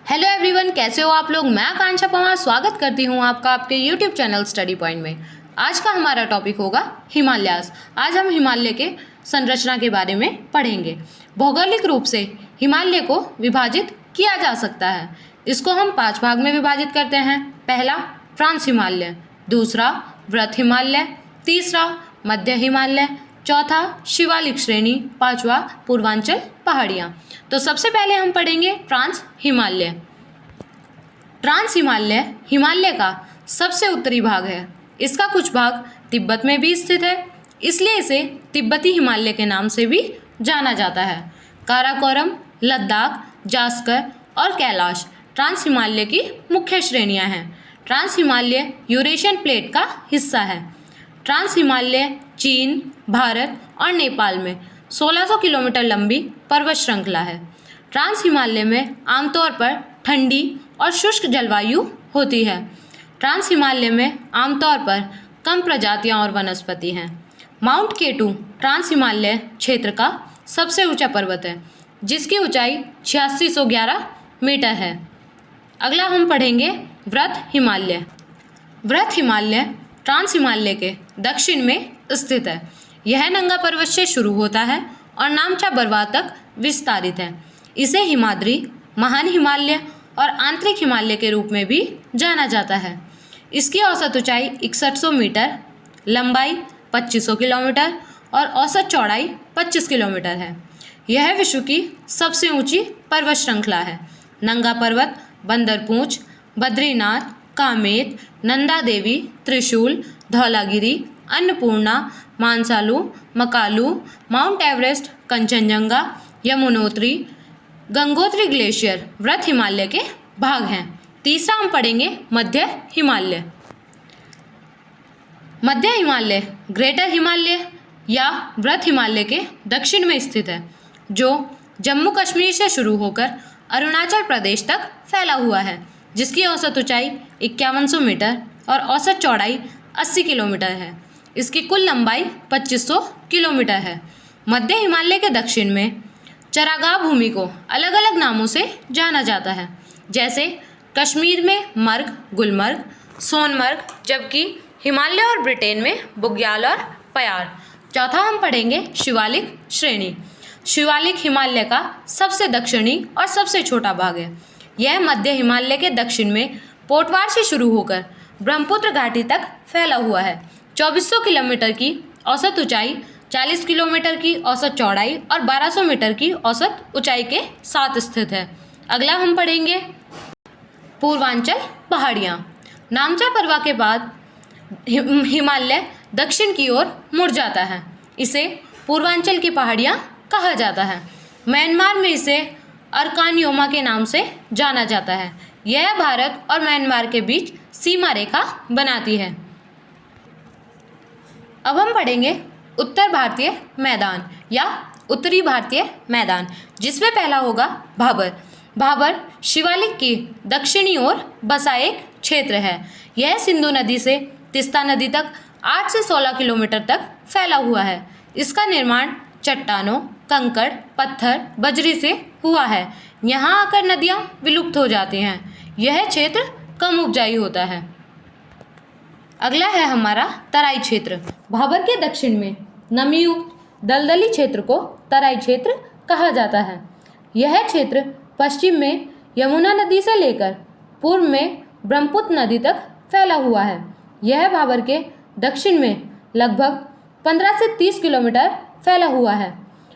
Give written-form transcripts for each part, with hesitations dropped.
Hello everyone, कैसे हो आप लोग। मैं आकांक्षा पवार स्वागत करती हूँ आपका आपके यूट्यूब चैनल स्टडी पॉइंट में। आज का हमारा टॉपिक होगा हिमालयास। आज हम हिमालय के संरचना के बारे में पढ़ेंगे। भौगोलिक रूप से हिमालय को विभाजित किया जा सकता है। इसको हम 5 भाग में विभाजित करते हैं। पहला ट्रांस हिमालय, दूसरा वृत हिमालय, तीसरा मध्य हिमालय, चौथा शिवालिक श्रेणी, पांचवा पूर्वांचल पहाड़ियाँ। तो सबसे पहले हम पढ़ेंगे ट्रांस हिमालय। ट्रांस हिमालय हिमालय का सबसे उत्तरी भाग है। इसका कुछ भाग तिब्बत में भी स्थित है, इसलिए इसे तिब्बती हिमालय के नाम से भी जाना जाता है। काराकोरम, लद्दाख, जास्कर और कैलाश ट्रांस हिमालय की मुख्य श्रेणियां हैं। ट्रांस हिमालय यूरेशियन प्लेट का हिस्सा है। ट्रांस हिमालय चीन, भारत और नेपाल में 1600 किलोमीटर लंबी पर्वत श्रृंखला है। ट्रांस हिमालय में आमतौर पर ठंडी और शुष्क जलवायु होती है। ट्रांस हिमालय में आमतौर पर कम प्रजातियां और वनस्पति हैं। माउंट केटू ट्रांस हिमालय क्षेत्र का सबसे ऊंचा पर्वत है, जिसकी ऊंचाई 8611 मीटर है। अगला हम पढ़ेंगे वृत हिमालय। वृत हिमालय ट्रांस हिमालय के दक्षिण में स्थित है। यह नंगा पर्वत से शुरू होता है और नामचा बरवा तक विस्तारित है। इसे हिमाद्री, महान हिमालय और आंतरिक हिमालय के रूप में भी जाना जाता है। इसकी औसत ऊंचाई 6100 मीटर, लंबाई 2500 किलोमीटर और औसत चौड़ाई 25 किलोमीटर है। यह विश्व की सबसे ऊंची पर्वत श्रृंखला है। नंगा पर्वत बंदरपूंछ, बद्रीनाथ, कामेत, नंदा देवी, त्रिशूल, Dhaulagiri, Annapurna, Manaslu, Makalu, mount Everest, Kanchenjunga, Yamunotri, Gangotri glacier वृत हिमालय के भाग हैं। तीसरा हम पढ़ेंगे मध्य हिमालय। मध्य हिमालय ग्रेटर हिमालय या वृत हिमालय के दक्षिण में स्थित है, जो जम्मू कश्मीर से शुरू होकर अरुणाचल प्रदेश तक फैला हुआ है, जिसकी औसत ऊंचाई 5100 मीटर और औसत चौड़ाई 80 किलोमीटर है। इसकी कुल लंबाई 2500 किलोमीटर है। मध्य हिमालय के दक्षिण में चरागाह भूमि को अलग अलग नामों से जाना जाता है, जैसे कश्मीर में मर्ग, गुलमर्ग, सोनमर्ग, जबकि हिमालय और ब्रिटेन में बुग्याल और पयार। चौथा हम पढ़ेंगे शिवालिक श्रेणी। शिवालिक हिमालय का सबसे दक्षिणी और सबसे छोटा भाग है। यह मध्य हिमालय के दक्षिण में पोटवार से शुरू होकर ब्रह्मपुत्र घाटी तक फैला हुआ है। 2400 किलोमीटर की औसत ऊंचाई, 40 किलोमीटर की औसत चौड़ाई और 1200 मीटर की औसत ऊंचाई के साथ स्थित है। अगला हम पढ़ेंगे पूर्वांचल पहाड़ियाँ। नामचा बरवा के बाद हिमालय दक्षिण की ओर मुड़ जाता है। इसे पूर्वांचल की पहाड़ियाँ कहा जाता है। म्यांमार में इसे अरकानयोमा के नाम से जाना जाता है। यह भारत और म्यांमार के बीच सीमा रेखा बनाती है। अब हम पढ़ेंगे उत्तर भारतीय मैदान या उत्तरी भारतीय मैदान, जिसमें पहला होगा भाबर। भाबर शिवालिक की दक्षिणी ओर बसा एक क्षेत्र है। यह सिंधु नदी से तीस्ता नदी तक 8 से 16 किलोमीटर तक फैला हुआ है। इसका निर्माण चट्टानों, कंकड़, पत्थर, बजरी से हुआ है। यहाँ आकर नदियाँ विलुप्त हो जाती हैं। यह क्षेत्र कम उपजाऊ होता है। अगला है हमारा तराई क्षेत्र। भाबर के दक्षिण में नमीयुक्त दलदली क्षेत्र को तराई क्षेत्र कहा जाता है। यह क्षेत्र पश्चिम में यमुना नदी से लेकर पूर्व में ब्रह्मपुत्र नदी तक फैला हुआ है। यह भाबर के दक्षिण में लगभग 15 से 30 किलोमीटर फैला हुआ है।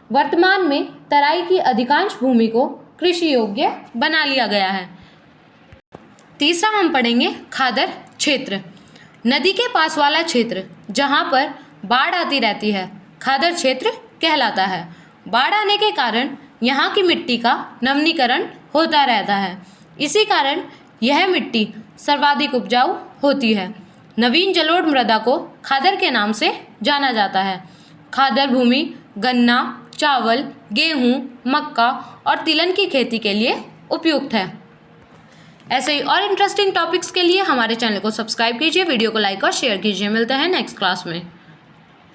वर्तमान में तराई की अधिकांश भूमि को कृषि योग्य बना लिया गया है। तीसरा हम पढ़ेंगे खादर क्षेत्र। नदी के पास वाला क्षेत्र जहाँ पर बाढ़ आती रहती है, खादर क्षेत्र कहलाता है। बाढ़ आने के कारण यहाँ की मिट्टी का नवीनीकरण होता रहता है। इसी कारण यह मिट्टी सर्वाधिक उपजाऊ होती है। नवीन जलोढ़ मृदा को खादर के नाम से जाना जाता है। खादर भूमि गन्ना, चावल, गेहूँ, मक्का और तिलहन की खेती के लिए उपयुक्त है। ऐसे ही और इंटरेस्टिंग टॉपिक्स के लिए हमारे चैनल को सब्सक्राइब कीजिए, वीडियो को लाइक और शेयर कीजिए। मिलते हैं नेक्स्ट क्लास में।